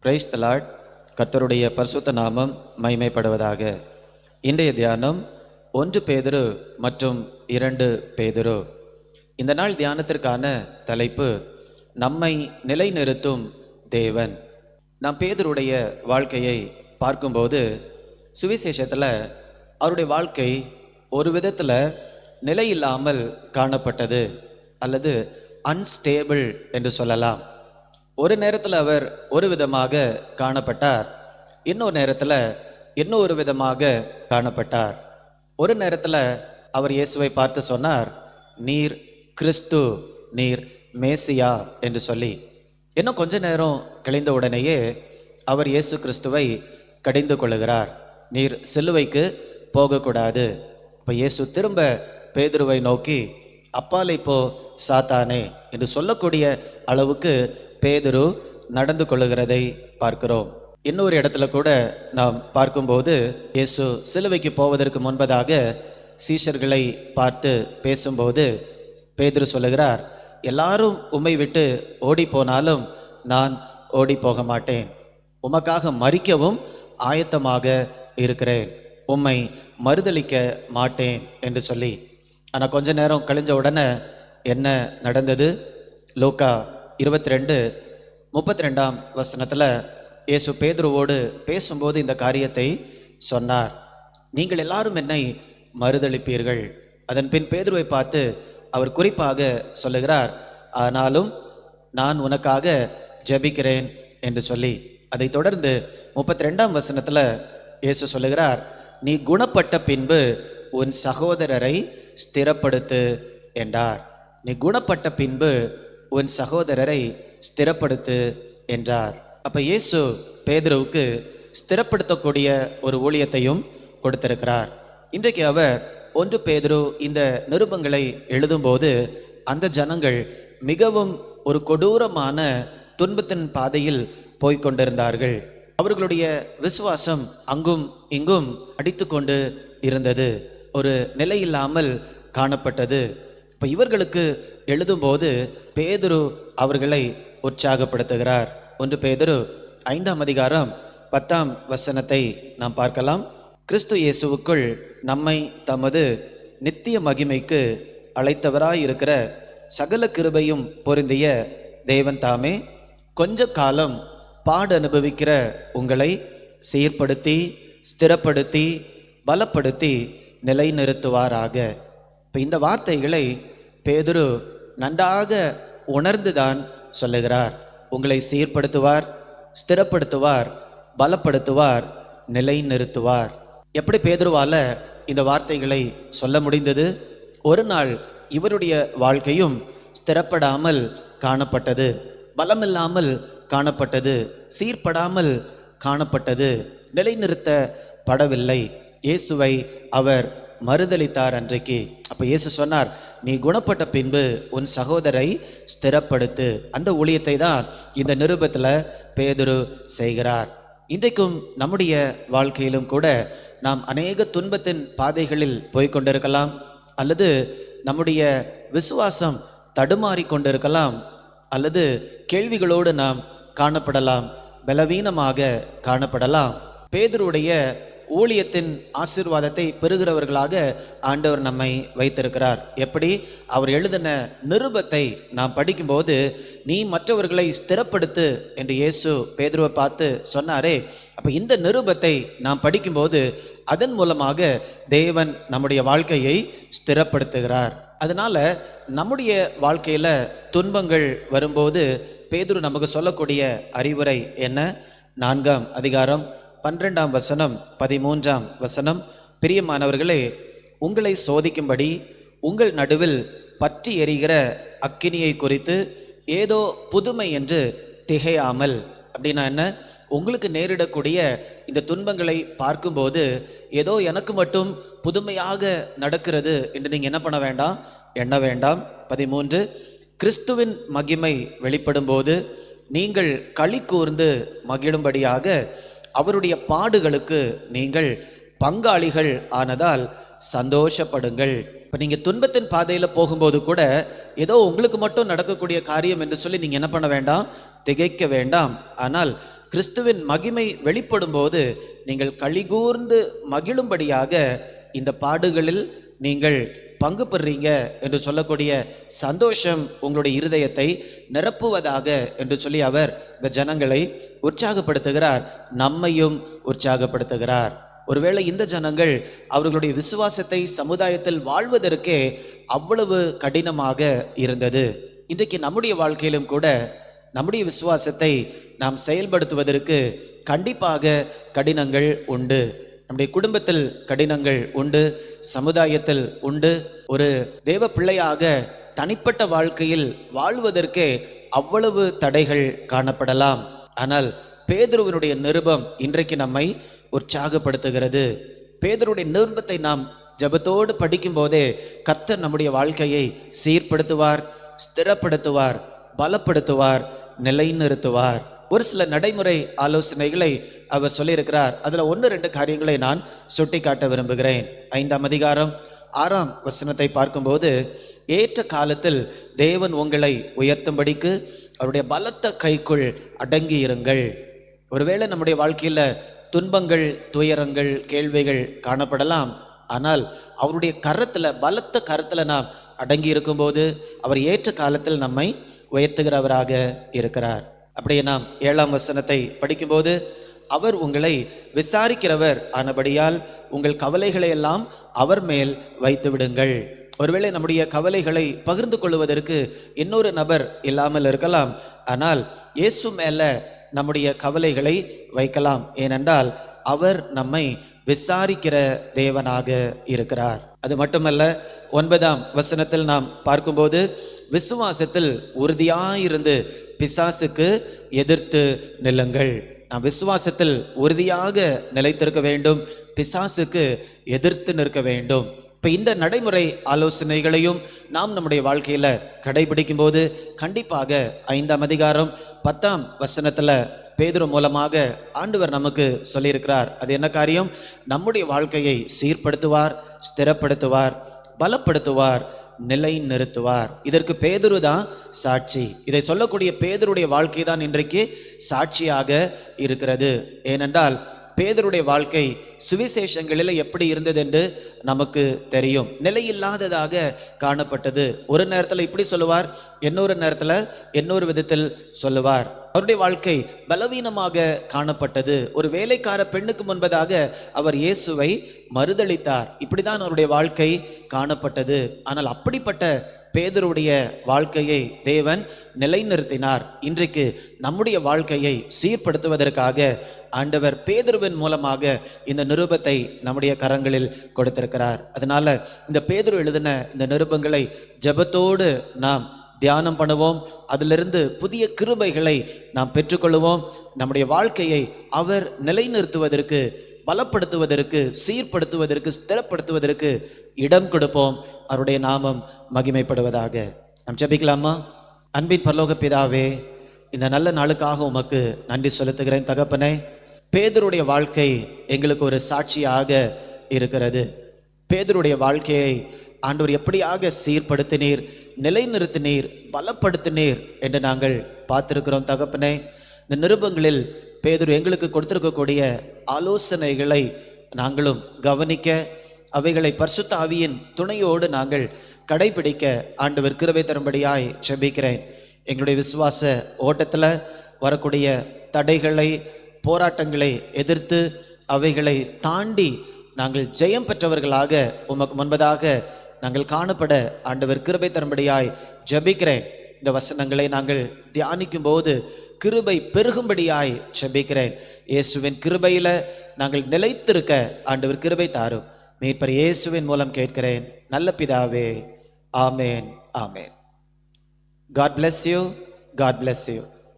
Praise the Lord. கர்த்தருடைய பரிசுத்த நாமம் மகிமைப்படுவதாக. இன்றைய தியானம் 1 பேதுரு மற்றும் 2 பேதுரு. இந்த நாள் தியானத்திற்கான தலைப்பு நம்மை நிலைநிறுத்தும் தேவன். நாம் பேதுருடைய வாழ்க்கையை பார்க்கும்போது சுவிசேஷத்தில் அவருடைய வாழ்க்கை ஒரு விதத்தில் நிலையில்லாமல் காணப்பட்டது, அல்லது அன்ஸ்டேபிள் என்று சொல்லலாம். ஒரு நேரத்தில் அவர் ஒரு விதமாக காணப்பட்டார், இன்னொரு நேரத்தில் இன்னொரு விதமாக காணப்பட்டார். ஒரு நேரத்தில் அவர் இயேசுவை பார்த்து சொன்னார், நீர் கிறிஸ்து, நீர் மேசியா என்று சொல்லி. இன்னும் கொஞ்ச நேரம் கழிந்த உடனேயே அவர் இயேசு கிறிஸ்துவை கடிந்து கொள்ளுகிறார், நீர் சிலுவைக்கு போகக்கூடாது. இப்போ இயேசு திரும்ப பேதுருவை நோக்கி அப்பாலை போ சாத்தானே என்று சொல்லக்கூடிய அளவுக்கு பேதுரு நடந்து கொள்ளுகிறதை பார்க்கிறோம். இன்னொரு இடத்துல கூட நாம் பார்க்கும்போது இயேசு சிலுவைக்கு போவதற்கு முன்பதாக சீஷர்களை பார்த்து பேசும்போது பேதுரு சொல்லுகிறார், எல்லாரும் உம்மை விட்டு ஓடி போனாலும் நான் ஓடி போக மாட்டேன், உமக்காக மரிக்கவும் ஆயத்தமாக இருக்கிறேன், உம்மை மறுதலிக்க மாட்டேன் என்று சொல்லி. ஆனால் கொஞ்ச நேரம் கழிஞ்ச உடனே என்ன நடந்தது? லூக்கா 22:32 இயேசு பேதுருவோடு பேசும்போது இந்த காரியத்தை சொன்னார், நீங்கள் எல்லாரும் என்னை மறுதலிப்பீர்கள். அதன் பின் பேதுருவை பார்த்து அவர் குறிப்பாக சொல்லுகிறார், ஆனாலும் நான் உனக்காக ஜெபிக்கிறேன் என்று சொல்லி. அதை தொடர்ந்து 32 இயேசு சொல்லுகிறார், நீ குணப்பட்ட பின்பு உன் சகோதரரை ஸ்திரப்படுத்து என்றார். நீ குணப்பட்ட பின்பு உன் சகோதரரை ஸ்திரப்படுத்து என்றார். அப்ப இயேசு பேதுருவுக்கு ஸ்திரப்படுத்தக்கூடிய ஒரு ஊழியத்தையும் கொடுத்திருக்கிறார். இன்றைக்கு அவர் 1 பேதுரு இந்த நிருபங்களை எழுதும்போது அந்த ஜனங்கள் மிகவும் ஒரு கொடூரமான துன்பத்தின் பாதையில் போய்கொண்டிருந்தார்கள். அவர்களுடைய விசுவாசம் அங்கும் இங்கும் அடித்து கொண்டு இருந்தது, ஒரு நிலையில்லாமல் காணப்பட்டது. இப்போ இவர்களுக்கு எழுதும்போது பேதுரு அவர்களை உற்சாகப்படுத்துகிறார். 1 பேதுரு 5:10 நாம் பார்க்கலாம். கிறிஸ்து இயேசுவுக்குள் நம்மை தமது நித்திய மகிமைக்கு அழைத்தவராயிருக்கிற சகல கிருபையும் பொருந்திய தேவன் தாமே கொஞ்ச காலம் பாடு அனுபவிக்கிற உங்களை சீர்படுத்தி ஸ்திரப்படுத்தி பலப்படுத்தி நிலைநிறுத்துவாராக. இப்போ இந்த வார்த்தைகளை பேதுரு நன்றாக உணர்ந்துதான் சொல்லுகிறார். உங்களை சீர்படுத்துவார், ஸ்திரப்படுத்துவார், பலப்படுத்துவார், நிலைநிறுத்துவார். எப்படி பேதுருவால இந்த வார்த்தைகளை சொல்ல முடிந்தது? ஒரு நாள் இவருடைய வாழ்க்கையும் ஸ்திரப்படாமல் காணப்பட்டது, பலமில்லாமல் காணப்பட்டது, சீர்படாமல் காணப்பட்டது, நிலைநிறுத்தப்படவில்லை. இயேசுவை அவர் மறுதலித்தார் அன்றைக்கு. அப்போ இயேசு சொன்னார், நீ குணப்பட்ட பின்பு உன் சகோதரை ஸ்திரப்படுத்து. அந்த ஊழியத்தை தான் இந்த நிருபத்தில் பேதுரு செய்கிறார். இன்றைக்கும் நம்முடைய வாழ்க்கையிலும் கூட நாம் அநேக துன்பத்தின் பாதைகளில் போய்கொண்டிருக்கலாம், அல்லது நம்முடைய விசுவாசம் தடுமாறி கொண்டிருக்கலாம், அல்லது கேள்விகளோடு நாம் காணப்படலாம், பலவீனமாக காணப்படலாம். பேதுருடைய ஊழியத்தின் ஆசீர்வாதத்தை பெறுகிறவர்களாக ஆண்டவர் நம்மை வைத்திருக்கிறார். எப்படி? அவர் எழுதின நிருபத்தை நாம் படிக்கும்போது நீ மற்றவர்களை ஸ்திரப்படுத்து என்று இயேசு பேதுருவை பார்த்து சொன்னாரே. அப்போ இந்த நிருபத்தை நாம் படிக்கும்போது அதன் மூலமாக தேவன் நம்முடைய வாழ்க்கையை ஸ்திரப்படுத்துகிறார். அதனால நம்முடைய வாழ்க்கையில் துன்பங்கள் வரும்போது பேதுரு நமக்கு சொல்லக்கூடிய அறிவுரை என்ன? 4:12 13 பிரியமானவர்களே, உங்களை சோதிக்கும்படி உங்கள் நடுவில் பற்றி எரிகிற அக்கினியை குறித்து ஏதோ புதுமை என்று திகையாமல். அப்படின்னா என்ன? உங்களுக்கு நேரிடக்கூடிய இந்த துன்பங்களை பார்க்கும்போது ஏதோ எனக்கு மட்டும் புதுமையாக நடக்கிறது என்று நீங்கள் என்ன பண்ண வேண்டாம், எண்ண வேண்டாம். 13 கிறிஸ்துவின் மகிமை வெளிப்படும் போது நீங்கள் களி கூர்ந்து மகிழும்படியாக அவருடைய பாடுகளுக்கு நீங்கள் பங்காளிகள் ஆனதால் சந்தோஷப்படுங்கள். இப்போ நீங்கள் துன்பத்தின் பாதையில் போகும்போது கூட ஏதோ உங்களுக்கு மட்டும் நடக்கக்கூடிய காரியம் என்று சொல்லி நீங்கள் என்ன பண்ண வேண்டாம், திகைக்க வேண்டாம். ஆனால் கிறிஸ்துவின் மகிமை வெளிப்படும் போது நீங்கள் களிகூர்ந்து மகிழும்படியாக இந்த பாடுகளில் நீங்கள் பங்கு பெறுறீங்க என்று சொல்லக்கூடிய சந்தோஷம் உங்களுடைய இருதயத்தை நிரப்புவதாக என்று சொல்லி அவர் இந்த ஜனங்களை உற்சாகப்படுத்துகிறார், நம்மையும் உற்சாகப்படுத்துகிறார். ஒருவேளை இந்த ஜனங்கள் அவர்களுடைய விசுவாசத்தை சமுதாயத்தில் வாழ்வதற்கே அவ்வளவு கடினமாக இருந்தது. இன்றைக்கு நம்முடைய வாழ்க்கையிலும் கூட நம்முடைய விசுவாசத்தை நாம் செயல்படுத்துவதற்கு கண்டிப்பாக கடினங்கள் உண்டு. நம்முடைய குடும்பத்தில் கடினங்கள் உண்டு, சமுதாயத்தில் உண்டு. ஒரு தேவ பிள்ளையாக தனிப்பட்ட வாழ்க்கையில் வாழ்வதற்கே அவ்வளவு தடைகள் காணப்படலாம். ஆனால் பேதுருவினுடைய நிருபம் இன்றைக்கு நம்மை உற்சாகப்படுத்துகிறது. பேதுருடைய நிருபத்தை நாம் ஜெபத்தோடு படிக்கும் போதே கர்த்தர் நம்முடைய வாழ்க்கையை சீர்படுத்துவார், ஸ்திரப்படுத்துவார், பலப்படுத்துவார், நிலைநிறுத்துவார். ஒரு சில நடைமுறை ஆலோசனைகளை அவர் சொல்லியிருக்கிறார். அதில் 1-2 காரியங்களை நான் சுட்டி காட்ட விரும்புகிறேன். 5ஆம் அதிகாரம் 6ஆம் வசனத்தை பார்க்கும்போது, ஏற்ற காலத்தில் தேவன் உங்களை உயர்த்தும்படிக்கு அவருடைய பலத்த கைக்குள் அடங்கி இருங்கள். ஒருவேளை நம்முடைய வாழ்க்கையில் துன்பங்கள், துயரங்கள், கேள்விகள் காணப்படலாம். ஆனால் அவருடைய கரத்தில், பலத்த கரத்தில் நாம் அடங்கி இருக்கும்போது அவர் ஏற்ற காலத்தில் நம்மை உயர்த்துகிறவராக இருக்கிறார். அப்படியே நாம் 7ஆம் வசனத்தை படிக்கும்போது, அவர் உங்களை விசாரிக்கிறவர் ஆனபடியால் உங்கள் கவலைகளை எல்லாம் அவர் மேல் வைத்து விடுங்கள். ஒருவேளை நம்முடைய கவலைகளை பகிர்ந்து கொள்வதற்கு இன்னொரு நபர் இல்லாமல் இருக்கலாம். ஆனால் இயேசு மேல நம்முடைய கவலைகளை வைக்கலாம். ஏனென்றால் அவர் நம்மை விசாரிக்கிற தேவனாக இருக்கிறார். அது மட்டுமல்ல, 9ஆம் வசனத்தில் நாம் பார்க்கும்போது, விசுவாசத்தில் உறுதியாயிருந்து பிசாசுக்கு எதிர்த்து நில்லுங்கள். நாம் விசுவாசத்தில் உறுதியாக நிலைத்திருக்க வேண்டும், பிசாசுக்கு எதிர்த்து நிற்க வேண்டும். இப்போ இந்த நடைமுறை ஆலோசனைகளையும் நாம் நம்முடைய வாழ்க்கையில் கடைபிடிக்கும் போது கண்டிப்பாக 5ஆம் அதிகாரம் 10ஆம் வசனத்தில் பேதுரு மூலமாக ஆண்டவர் நமக்கு சொல்லியிருக்கிறார். அது என்ன காரியம்? நம்முடைய வாழ்க்கையை சீர்படுத்துவார், ஸ்திரப்படுத்துவார், பலப்படுத்துவார், நிலை நிறுத்துவார். இதற்கு பேதுரு தான் சாட்சி. இதை சொல்லக்கூடிய பேதுருடைய வாழ்க்கை தான் இன்றைக்கு சாட்சியாக இருக்கிறது. ஏனென்றால் பேதுருடைய வாழ்க்கை சுவிசேஷங்களில் எப்படி இருந்தது என்று நமக்கு தெரியும். நிலையில்லாததாக காணப்பட்டது. ஒரு நேரத்தில் இப்படி சொல்லுவார், இன்னொரு நேரத்தில் இன்னொரு விதத்தில் சொல்லுவார். அவருடைய வாழ்க்கை பலவீனமாக காணப்பட்டது. ஒரு வேலைக்கார பெண்ணுக்கு முன்பதாக அவர் இயேசுவை மறுதளித்தார். இப்படிதான் அவருடைய வாழ்க்கை காணப்பட்டது. ஆனால் அப்படிப்பட்ட பேதுருடைய வாழ்க்கையை தேவன் நிலைநிறுத்தினார். இன்றைக்கு நம்முடைய வாழ்க்கையை சீர்படுத்துவதற்காக ஆண்டவர் பேதுருவின் மூலமாக இந்த நிருபத்தை நம்முடைய கரங்களில் கொடுத்திருக்கிறார். அதனால இந்த பேதுரு எழுதின இந்த நிருபங்களை ஜெபத்தோடு நாம் தியானம் பண்ணுவோம். அதிலிருந்து புதிய கிருபைகளை நாம் பெற்றுக்கொள்வோம். நம்முடைய வாழ்க்கையை அவர் நிலைநிறுத்துவதற்கு, பலப்படுத்துவதற்கு, சீர்படுத்துவதற்கு, ஸ்திரப்படுத்துவதற்கு இடம் கொடுப்போம். அவருடைய நாமம் மகிமைப்படுவதாக. நாம் ஜெபிக்கலாமா? அன்பின் பரலோக பிதாவே, இந்த நல்ல நாளுக்காக உமக்கு நன்றி செலுத்துகிறேன் தகப்பனே. பேதுருடைய வாழ்க்கை எங்களுக்கு ஒரு சாட்சியாக இருக்கிறது. பேதுருடைய வாழ்க்கையை ஆண்டவர் எப்படியாக சீர்படுத்தினீர், நிலைநிறுத்தினீர், பலப்படுத்தினீர் என்று நாங்கள் பார்த்திருக்கிறோம் தகப்பனே. இந்த நிருபங்களில் பேதுரு எங்களுக்கு கொடுத்திருக்கக்கூடிய ஆலோசனைகளை நாங்களும் கவனிக்க, அவைகளை பரிசுத்த ஆவியின் துணையோடு நாங்கள் கடைபிடிக்க ஆண்டவர் கிருபை தரும்படியாய் ஜெபிக்கிறேன். எங்களுடைய விசுவாச ஓட்டத்தில் வரக்கூடிய தடைகளை, போராட்டங்களை எதிர்த்து அவைகளை தாண்டி நாங்கள் ஜெயம் பெற்றவர்களாக உமக்கு முன்பதாக நாங்கள் காணப்பட ஆண்டவர் கிருபை தரும்படியாய் ஜெபிக்கிறேன். இந்த வசனங்களை நாங்கள் தியானிக்கும் போது கிருபை பெருகும்படியாய் ஜெபிக்கிறேன். இயேசுவின் கிருபையில் நாங்கள் நிலைத்திருக்க ஆண்டவர் கிருபை தாரும். மீட்பர் இயேசுவின் மூலம் கேட்கிறேன் நல்ல பிதாவே. ஆமேன், ஆமேன். God bless you. God bless you.